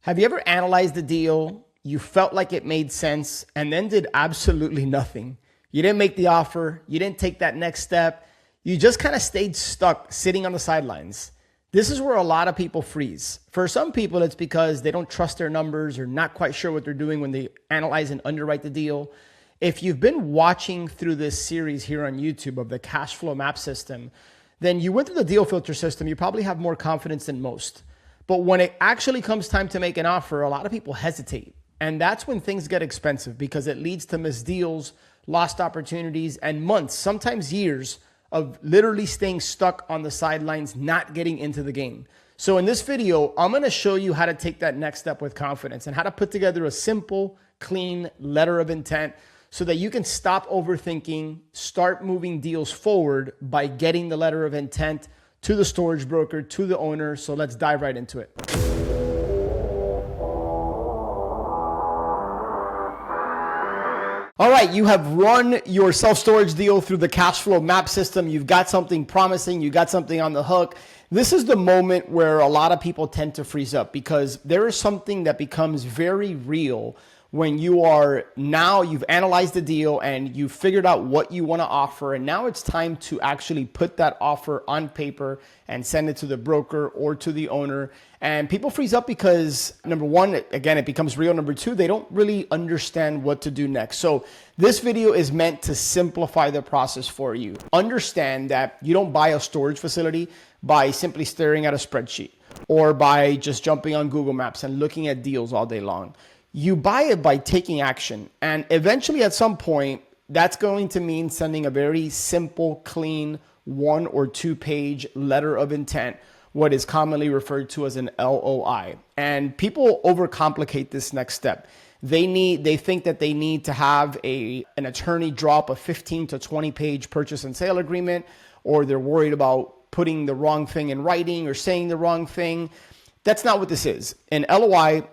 Have you ever analyzed the deal, you felt like it made sense, and then did absolutely nothing? You didn't make the offer, you didn't take that next step, you just kind of stayed stuck sitting on the sidelines. This is where a lot of people freeze. For some people, it's because they don't trust their numbers or not quite sure what they're doing when they analyze and underwrite the deal. If you've been watching through this series here on YouTube of the cash flow map system, then you went through the deal filter system, you probably have more confidence than most. But when it actually comes time to make an offer, a lot of people hesitate. And that's when things get expensive because it leads to missed deals, lost opportunities, and months, sometimes years, of literally staying stuck on the sidelines, not getting into the game. So in this video, I'm gonna show you how to take that next step with confidence and how to put together a simple, clean letter of intent so that you can stop overthinking, start moving deals forward by getting the letter of intent to the storage broker, to the owner. So let's dive right into it. All right, you have run your self-storage deal through the cash flow map system. You've got something promising, you got something on the hook. This is the moment where a lot of people tend to freeze up because there is something that becomes very real when you've analyzed the deal and you've figured out what you want to offer. And now it's time to actually put that offer on paper and send it to the broker or to the owner. And people freeze up because number one, again, it becomes real. Number two, they don't really understand what to do next. So this video is meant to simplify the process for you. Understand that you don't buy a storage facility by simply staring at a spreadsheet or by just jumping on Google Maps and looking at deals all day long. You buy it by taking action. And eventually at some point, that's going to mean sending a very simple, clean 1 or 2 page letter of intent, what is commonly referred to as an LOI. And people overcomplicate this next step. They think that they need to have an attorney draw up a 15 to 20 page purchase and sale agreement, or they're worried about putting the wrong thing in writing or saying the wrong thing. That's not what this is. An LOI,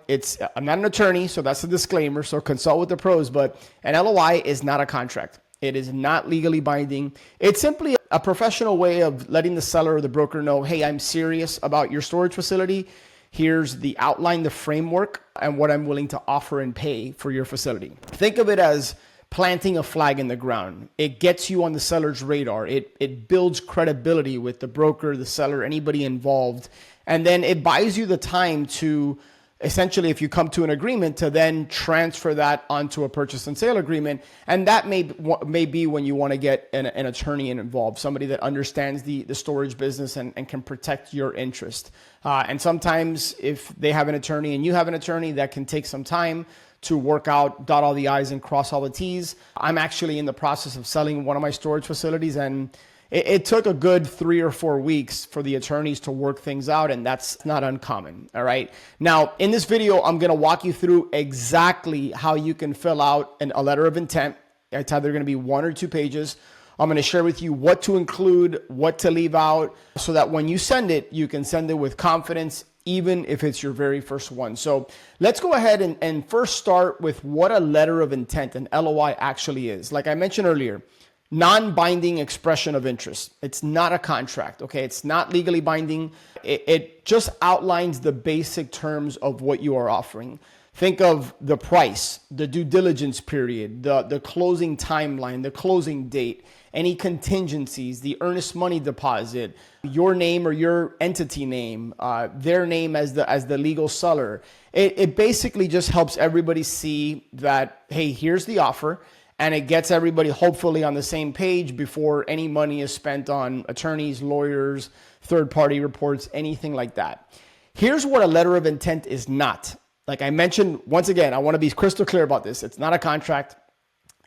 I'm not an attorney, so that's a disclaimer, so consult with the pros, but an LOI is not a contract. It is not legally binding. It's simply a professional way of letting the seller or the broker know, hey, I'm serious about your storage facility. Here's the outline, the framework, and what I'm willing to offer and pay for your facility. Think of it as planting a flag in the ground. It gets you on the seller's radar. It builds credibility with the broker, the seller, anybody involved. And then it buys you the time to essentially, if you come to an agreement, to then transfer that onto a purchase and sale agreement. And that may be when you want to get an attorney involved, somebody that understands the storage business and can protect your interest. And sometimes if they have an attorney and you have an attorney, that can take some time to work out, dot all the I's and cross all the T's. I'm actually in the process of selling one of my storage facilities, and it took a good 3 or 4 weeks for the attorneys to work things out, and that's not uncommon, all right? Now, in this video, I'm gonna walk you through exactly how you can fill out a letter of intent. It's either gonna be 1 or 2 pages. I'm gonna share with you what to include, what to leave out, so that when you send it, you can send it with confidence, even if it's your very first one. So let's go ahead and first start with what a letter of intent, an LOI, actually is. Like I mentioned earlier, non-binding expression of interest. It's not a contract, okay? It's not legally binding. It just outlines the basic terms of what you are offering. Think of the price, the due diligence period, the closing timeline, the closing date, any contingencies, the earnest money deposit, your name or your entity name, their name as the legal seller. It basically just helps everybody see that, hey, here's the offer. And it gets everybody hopefully on the same page before any money is spent on attorneys, lawyers, third-party reports, anything like that. Here's what a letter of intent is not. Like I mentioned, once again, I want to be crystal clear about this. It's not a contract.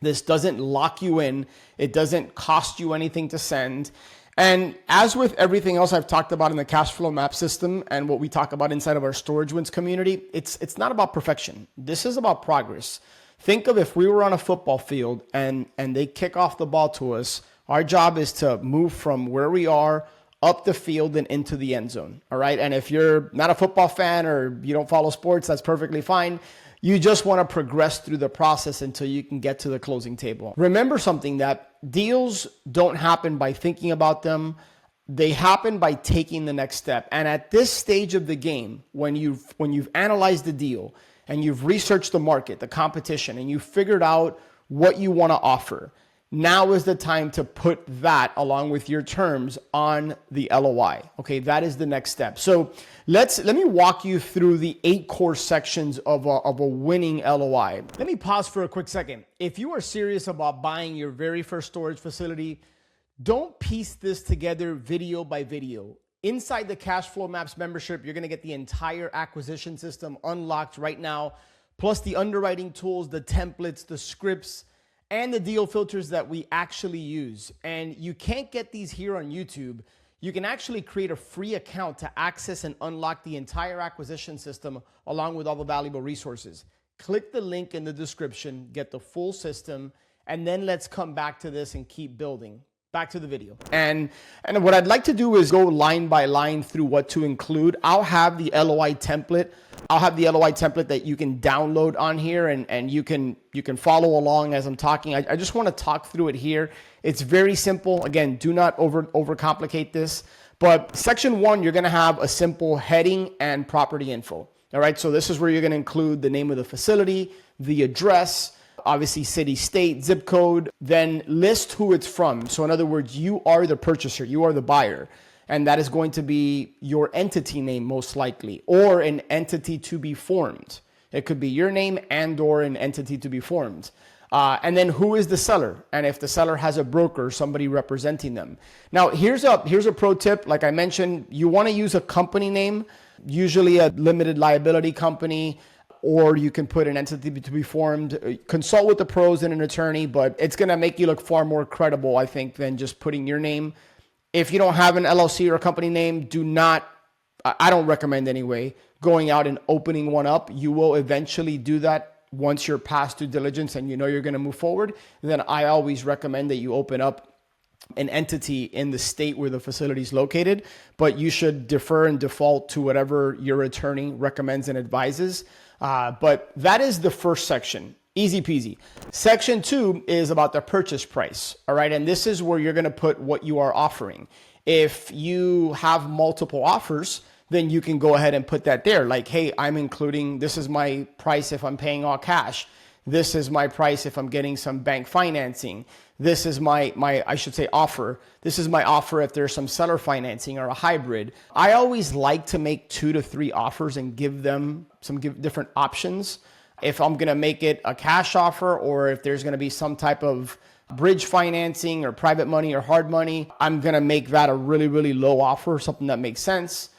This doesn't lock you in. It doesn't cost you anything to send. And as with everything else I've talked about in the cash flow map system and what we talk about inside of our Storage Wins community, it's not about perfection. This is about progress. Think of if we were on a football field and they kick off the ball to us, our job is to move from where we are up the field and into the end zone, all right? And if you're not a football fan or you don't follow sports, that's perfectly fine. You just want to progress through the process until you can get to the closing table. Remember something, that deals don't happen by thinking about them they happen by taking the next step. And at this stage of the game, when you've analyzed the deal and you've researched the market, the competition, and you've figured out what you want to offer, now is the time to put that along with your terms on the LOI. Okay, that is the next step. So let me walk you through the 8 core sections of a winning LOI. Let me pause for a quick second. If you are serious about buying your very first storage facility, don't piece this together video by video. Inside the Cash Flow Maps membership, you're going to get the entire acquisition system unlocked right now, plus the underwriting tools, the templates, the scripts, and the deal filters that we actually use. And you can't get these here on YouTube. You can actually create a free account to access and unlock the entire acquisition system along with all the valuable resources. Click the link in the description, get the full system, and then let's come back to this and keep building. Back to the video. And what I'd like to do is go line by line through what to include. I'll have the LOI template. I'll have the LOI template that you can download on here, and you can follow along as I'm talking. I just want to talk through it here. It's very simple. Again, do not overcomplicate this. But section 1, you're going to have a simple heading and property info. All right. So this is where you're going to include the name of the facility, the address, obviously city, state, zip code, then list who it's from. So in other words, you are the purchaser, you are the buyer, and that is going to be your entity name most likely, or an entity to be formed. It could be your name and or an entity to be formed. And then who is the seller? And if the seller has a broker, somebody representing them. Now, here's a pro tip. Like I mentioned, you want to use a company name, usually a limited liability company, or you can put an entity to be formed. Consult with the pros and an attorney, but it's going to make you look far more credible, I think, than just putting your name. If you don't have an LLC or a company name, I don't recommend anyway, going out and opening one up. You will eventually do that once you're past due diligence and you know you're going to move forward. Then I always recommend that you open up an entity in the state where the facility is located, but you should defer and default to whatever your attorney recommends and advises. But that is the first section. Easy peasy. Section 2 is about the purchase price. All right. And this is where you're going to put what you are offering. If you have multiple offers, then you can go ahead and put that there. Like, hey, this is my price if I'm paying all cash. This is my price if I'm getting some bank financing. This is my offer. This is my offer if there's some seller financing or a hybrid. I always like to make 2 to 3 offers and give them some different options. If I'm going to make it a cash offer, or if there's going to be some type of bridge financing or private money or hard money, I'm going to make that a really, really low offer, something that makes sense.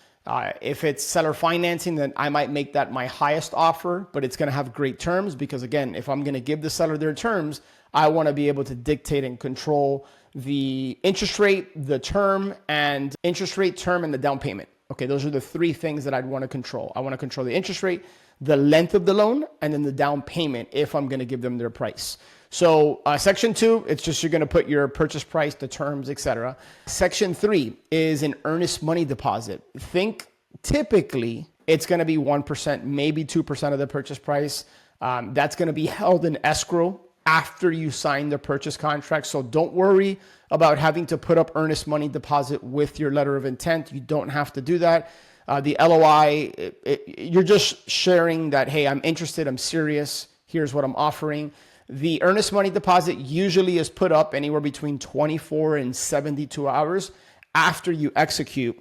If it's seller financing, then I might make that my highest offer, but it's going to have great terms because, again, if I'm going to give the seller their terms, I want to be able to dictate and control the interest rate, the term, and the down payment. Okay, those are the 3 things that I'd want to control. I want to control the interest rate, the length of the loan, and then the down payment if I'm going to give them their price. So section 2, it's just you're going to put your purchase price, the terms, etc. Section 3 is an earnest money deposit. Think typically it's going to be 1%, maybe 2% of the purchase price. That's going to be held in escrow after you sign the purchase contract. So don't worry about having to put up earnest money deposit with your letter of intent. You don't have to do that. The LOI, you're just sharing that, hey, I'm interested, I'm serious, here's what I'm offering. The earnest money deposit usually is put up anywhere between 24 and 72 hours after you execute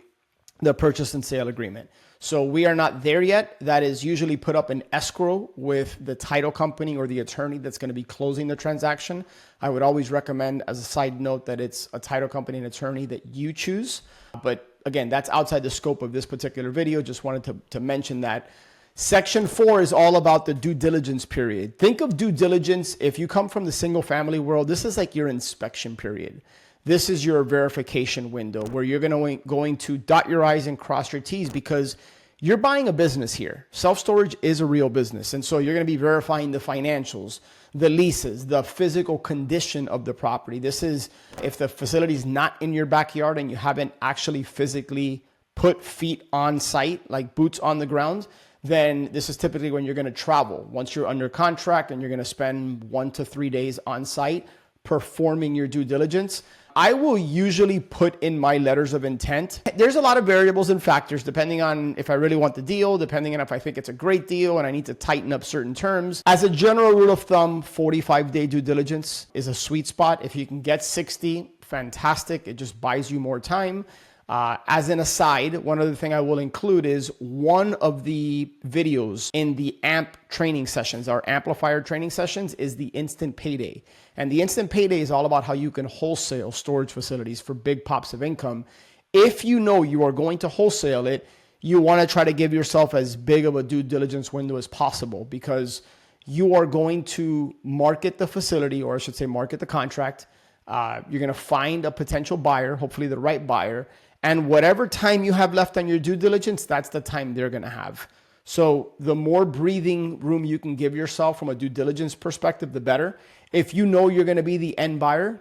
the purchase and sale agreement. So we are not there yet. That is usually put up in escrow with the title company or the attorney that's going to be closing the transaction. I would always recommend, as a side note, that it's a title company and attorney that you choose. But again, that's outside the scope of this particular video. Just wanted to mention that. Section 4 is all about the due diligence period. Think of due diligence. If you come from the single family world, this is like your inspection period. This is your verification window where you're going to dot your I's and cross your T's because you're buying a business here. Self-storage is a real business. And so you're going to be verifying the financials, the leases, the physical condition of the property. This is if the facility is not in your backyard and you haven't actually physically put feet on site, like boots on the ground, then this is typically when you're going to travel. Once you're under contract and you're going to spend 1 to 3 days on site performing your due diligence. I will usually put in my letters of intent. There's a lot of variables and factors depending on if I really want the deal, depending on if I think it's a great deal and I need to tighten up certain terms. As a general rule of thumb, 45-day due diligence is a sweet spot. If you can get 60, fantastic. It just buys you more time. As an aside, one other thing I will include is one of the videos in the AMP training sessions, our amplifier training sessions, is the instant payday. And the instant payday is all about how you can wholesale storage facilities for big pops of income. If you know you are going to wholesale it, you want to try to give yourself as big of a due diligence window as possible, because you are going to market the facility, or I should say market the contract. You're going to find a potential buyer, hopefully the right buyer. And whatever time you have left on your due diligence, that's the time they're going to have. So the more breathing room you can give yourself from a due diligence perspective, the better. If you know you're going to be the end buyer,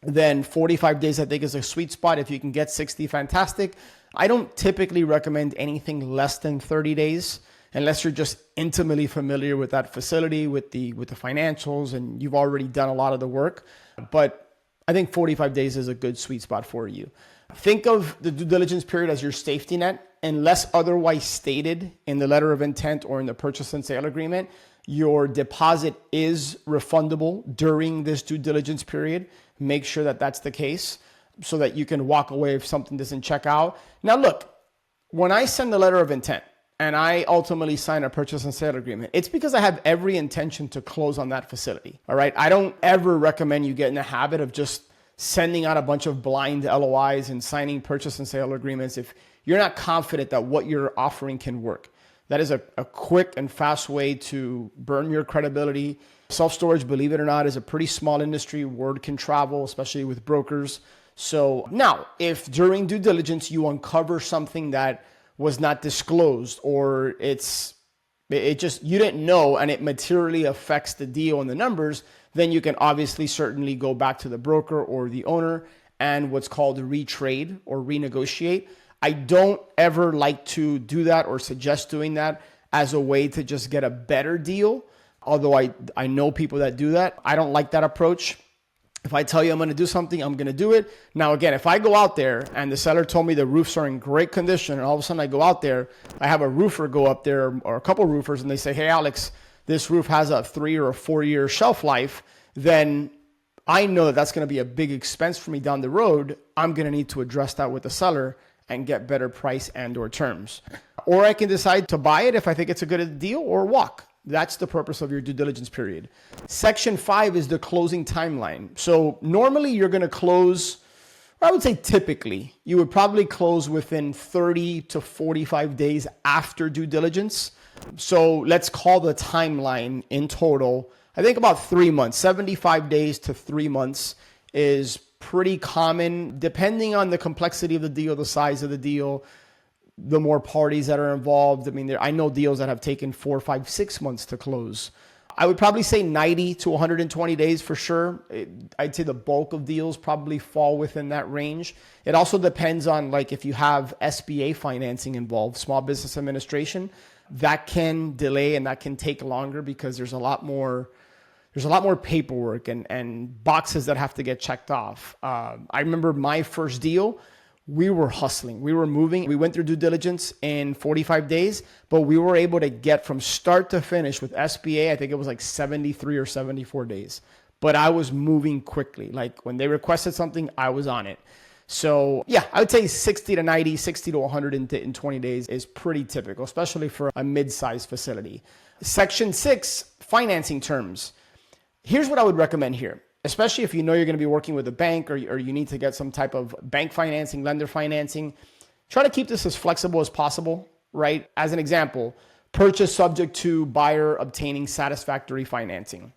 then 45 days I think is a sweet spot. If you can get 60, fantastic. I don't typically recommend anything less than 30 days unless you're just intimately familiar with that facility, with the financials, and you've already done a lot of the work. But I think 45 days is a good sweet spot for you. Think of the due diligence period as your safety net. Unless otherwise stated in the letter of intent or in the purchase and sale agreement, your deposit is refundable during this due diligence period. Make sure that that's the case so that you can walk away if something doesn't check out. Now, look, when I send the letter of intent and I ultimately sign a purchase and sale agreement, it's because I have every intention to close on that facility. All right. I don't ever recommend you get in the habit of just sending out a bunch of blind LOIs and signing purchase and sale agreements if you're not confident that what you're offering can work. That is a quick and fast way to burn your credibility. Self-storage, believe it or not, is a pretty small industry. Word can travel, especially with brokers. So now, if during due diligence you uncover something that was not disclosed, or it just you didn't know and it materially affects the deal and the numbers, then you can obviously certainly go back to the broker or the owner and what's called retrade or renegotiate. I don't ever like to do that or suggest doing that as a way to just get a better deal. Although I know people that do that. I don't like that approach. If I tell you I'm going to do something, I'm going to do it. Now, again, if I go out there and the seller told me the roofs are in great condition and all of a sudden I go out there, I have a roofer go up there or a couple roofers and they say, hey, Alex, this roof has a 3 or a 4 year shelf life, then I know that that's going to be a big expense for me down the road. I'm going to need to address that with the seller and get better price and or terms. Or I can decide to buy it if I think it's a good deal or walk. That's the purpose of your due diligence period. Section 5 is the closing timeline. So normally you're going to close, or I would say typically, you would probably close within 30 to 45 days after due diligence. So let's call the timeline in total, I think about 3 months. 75 days to 3 months is pretty common, depending on the complexity of the deal, the size of the deal, the more parties that are involved. I mean, I know deals that have taken 4, 5, 6 months to close. I would probably say 90 to 120 days for sure. I'd say the bulk of deals probably fall within that range. It also depends on, like, if you have SBA financing involved, Small Business Administration, that can delay and that can take longer because there's a lot more paperwork and boxes that have to get checked off. I remember my first deal, we were hustling. We were moving. We went through due diligence in 45 days, but we were able to get from start to finish with SBA, I think it was like 73 or 74 days. But I was moving quickly. Like when they requested something, I was on it. So yeah, I would say 60 to 90, 60 to 120 days is pretty typical, especially for a mid-sized facility. Section 6, financing terms. Here's what I would recommend here, especially if you know you're going to be working with a bank or you need to get some type of bank financing, lender financing. Try to keep this as flexible as possible, right? As an example, purchase subject to buyer obtaining satisfactory financing.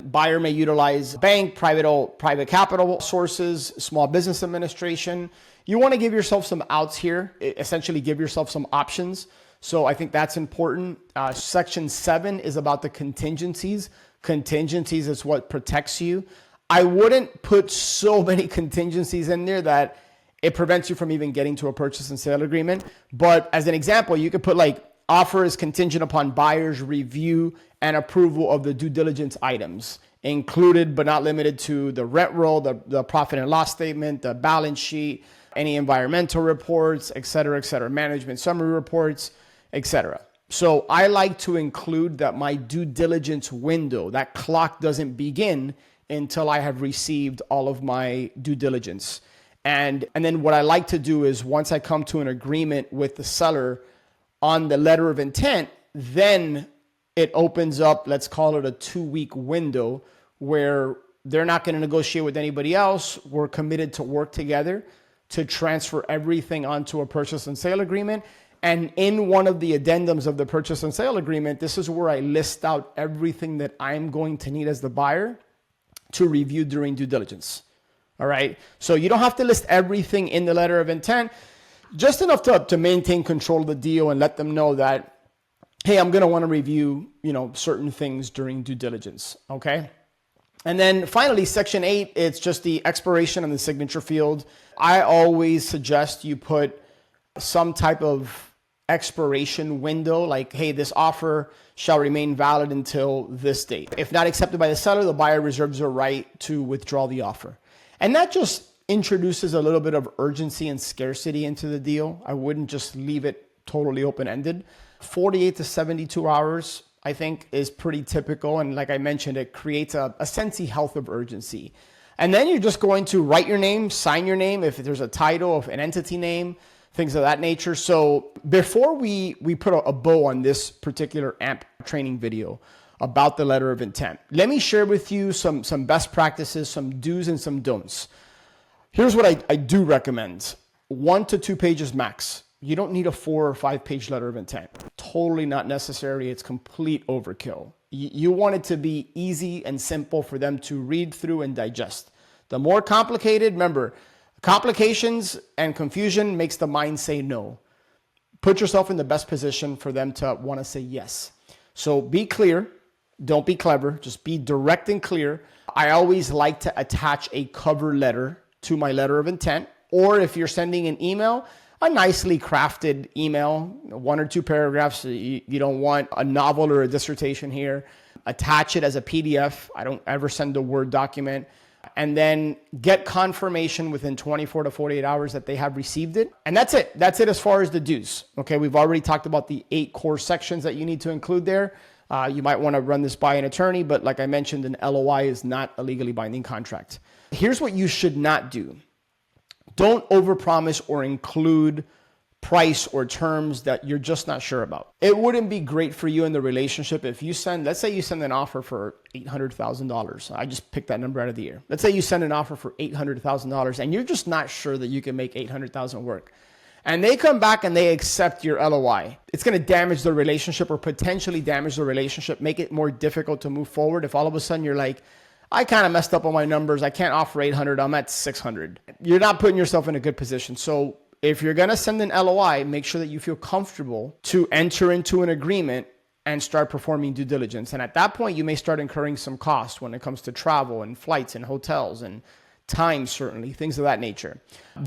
Buyer may utilize bank, private capital sources, Small Business Administration. You want to give yourself some outs here, essentially give yourself some options. So I think that's important. Section 7 is about the contingencies. Contingencies is what protects you. I wouldn't put so many contingencies in there that it prevents you from even getting to a purchase and sale agreement. But as an example, you could put like offer is contingent upon buyer's review and approval of the due diligence items, included but not limited to the rent roll, the profit and loss statement, the balance sheet, any environmental reports, et cetera, management summary reports, etc. So I like to include that my due diligence window, that clock doesn't begin until I have received all of my due diligence. And then what I like to do is once I come to an agreement with the seller on the letter of intent, then it opens up, let's call it a 2-week window where they're not going to negotiate with anybody else. We're committed to work together to transfer everything onto a purchase and sale agreement. And in one of the addendums of the purchase and sale agreement, this is where I list out everything that I'm going to need as the buyer to review during due diligence. All right. So you don't have to list everything in the letter of intent, just enough to maintain control of the deal and let them know that, hey, I'm going to want to review, certain things during due diligence. Okay. And then finally, section 8, it's just the expiration and the signature field. I always suggest you put some type of expiration window, like, hey, this offer shall remain valid until this date. If not accepted by the seller, the buyer reserves the right to withdraw the offer. And that just introduces a little bit of urgency and scarcity into the deal. I wouldn't just leave it totally open-ended. 48 to 72 hours, I think, is pretty typical. And like I mentioned, it creates a sensey health of urgency. And then you're just going to write your name, sign your name, if there's a title of an entity name, things of that nature. So before we put a bow on this particular AMP training video about the letter of intent, let me share with you some best practices, some do's and some don'ts. Here's what I do recommend. 1 to 2 pages max. You don't need a 4 or 5 page letter of intent. Totally not necessary. It's complete overkill. You want it to be easy and simple for them to read through and digest. The more complicated, remember, complications and confusion makes the mind say no. Put yourself in the best position for them to want to say yes. So be clear. Don't be clever. Just be direct and clear. I always like to attach a cover letter to my letter of intent. Or if you're sending an email, a nicely crafted email, 1 or 2 paragraphs. You don't want a novel or a dissertation here. Attach it as a PDF. I don't ever send a Word document. And then get confirmation within 24 to 48 hours that they have received it. And that's it. That's it as far as the do's. Okay, we've already talked about the 8 core sections that you need to include there. You might want to run this by an attorney, but like I mentioned, an LOI is not a legally binding contract. Here's what you should not do. Don't overpromise or include price or terms that you're just not sure about. It wouldn't be great for you in the relationship if you let's say you send an offer for $800,000. I just picked that number out of the air. Let's say you send an offer for $800,000 and you're just not sure that you can make $800,000 work. And they come back and they accept your LOI. It's going to damage the relationship or potentially damage the relationship, make it more difficult to move forward. If all of a sudden you're like, I kind of messed up on my numbers. I can't offer 800. I'm at 600. You're not putting yourself in a good position. So if you're going to send an LOI, make sure that you feel comfortable to enter into an agreement and start performing due diligence. And at that point, you may start incurring some costs when it comes to travel and flights and hotels and time, certainly, things of that nature.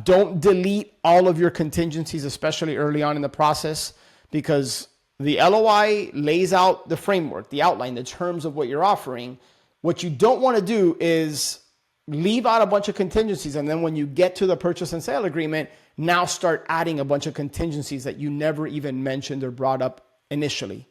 Don't delete all of your contingencies, especially early on in the process, because the LOI lays out the framework, the outline, the terms of what you're offering. What you don't want to do is leave out a bunch of contingencies. And then when you get to the purchase and sale agreement, now start adding a bunch of contingencies that you never even mentioned or brought up initially.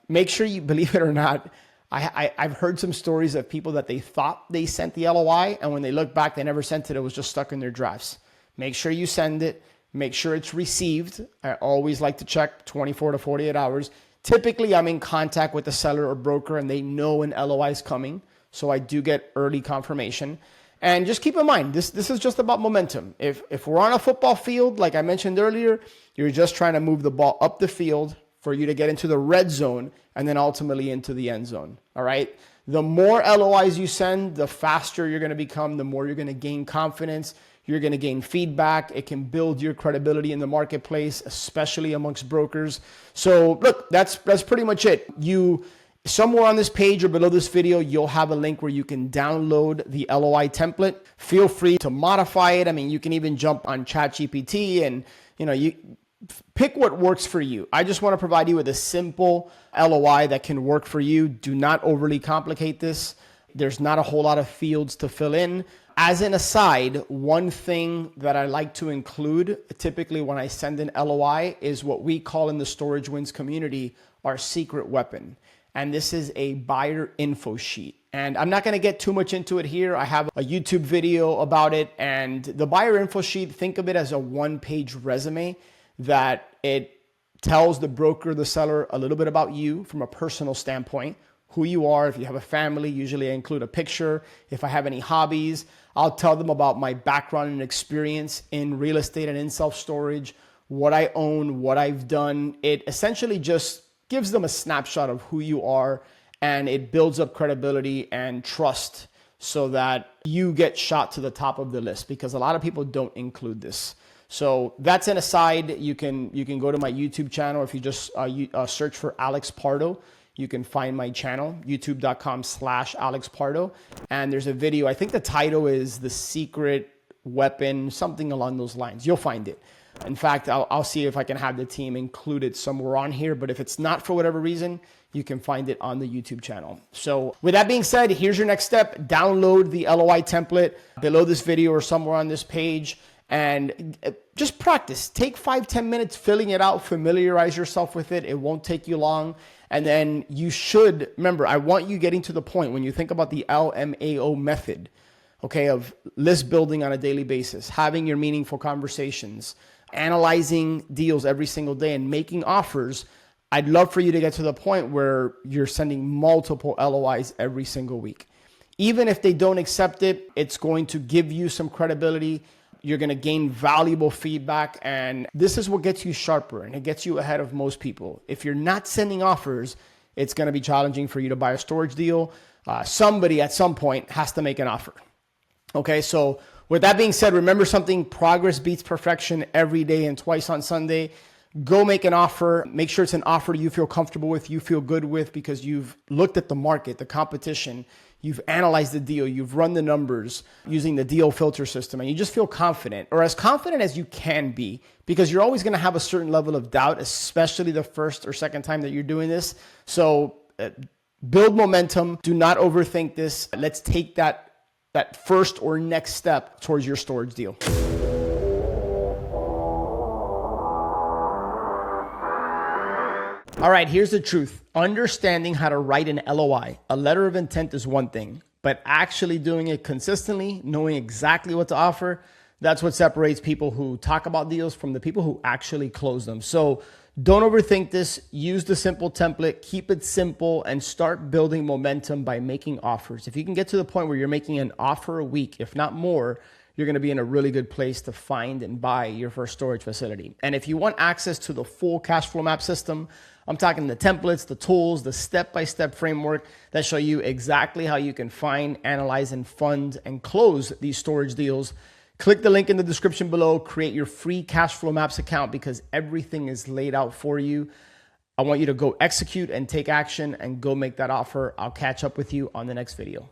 Make sure you, believe it or not, I've heard some stories of people that they thought they sent the LOI, and when they look back, they never sent it. It was just stuck in their drafts. Make sure you send it. Make sure it's received. I always like to check 24 to 48 hours. Typically, I'm in contact with the seller or broker, and they know an LOI is coming. So I do get early confirmation. And just keep in mind, this is just about momentum. If we're on a football field, like I mentioned earlier, you're just trying to move the ball up the field for you to get into the red zone and then ultimately into the end zone. All right. The more LOIs you send, the faster you're going to become, the more you're going to gain confidence. You're going to gain feedback. It can build your credibility in the marketplace, especially amongst brokers. So look, that's pretty much it. Somewhere on this page or below this video, you'll have a link where you can download the LOI template. Feel free to modify it. I mean, you can even jump on ChatGPT and, pick what works for you. I just want to provide you with a simple LOI that can work for you. Do not overly complicate this. There's not a whole lot of fields to fill in. As an aside, one thing that I like to include typically when I send an LOI is what we call in the Storage Wins community our secret weapon. And this is a buyer info sheet. And I'm not going to get too much into it here. I have a YouTube video about it. And the buyer info sheet, think of it as a one-page resume that it tells the broker, the seller, a little bit about you from a personal standpoint, who you are. If you have a family, usually I include a picture. If I have any hobbies, I'll tell them about my background and experience in real estate and in self-storage, what I own, what I've done. It essentially just gives them a snapshot of who you are, and it builds up credibility and trust so that you get shot to the top of the list, because a lot of people don't include this. So that's an aside. You can go to my YouTube channel. If you just search for Alex Pardo, you can find my channel, youtube.com/Alex Pardo. And there's a video, I think the title is The Secret Weapon, something along those lines. You'll find it. In fact, I'll see if I can have the team include it somewhere on here. But if it's not for whatever reason, you can find it on the YouTube channel. So with that being said, here's your next step. Download the LOI template below this video or somewhere on this page. And just practice. Take 5-10 minutes filling it out. Familiarize yourself with it. It won't take you long. And then you should, remember, I want you getting to the point when you think about the LMAO method, okay, of list building on a daily basis, having your meaningful conversations, analyzing deals every single day and making offers. I'd love for you to get to the point where you're sending multiple LOIs every single week. Even if they don't accept it, it's going to give you some credibility. You're going to gain valuable feedback, and this is what gets you sharper, and it gets you ahead of most people. If you're not sending offers, it's going to be challenging for you to buy a storage deal. Somebody at some point has to make an offer. Okay, so with that being said, remember something: progress beats perfection every day and twice on Sunday. Go make an offer. Make sure it's an offer you feel comfortable with, you feel good with, because you've looked at the market, the competition, you've analyzed the deal, you've run the numbers using the deal filter system, and you just feel confident, or as confident as you can be, because you're always going to have a certain level of doubt, especially the first or second time that you're doing this. So build momentum. Do not overthink this. Let's take that first or next step towards your storage deal. All right, here's the truth. Understanding how to write an LOI, a letter of intent, is one thing, but actually doing it consistently, knowing exactly what to offer, that's what separates people who talk about deals from the people who actually close them. So don't overthink this. Use the simple template, keep it simple, and start building momentum by making offers. If you can get to the point where you're making an offer a week, if not more, you're going to be in a really good place to find and buy your first storage facility. And if you want access to the full cash flow map system, I'm talking the templates, the tools, the step-by-step framework that show you exactly how you can find, analyze, and fund and close these storage deals. Click the link in the description below. Create your free cash flow maps account, because everything is laid out for you. I want you to go execute and take action and go make that offer. I'll catch up with you on the next video.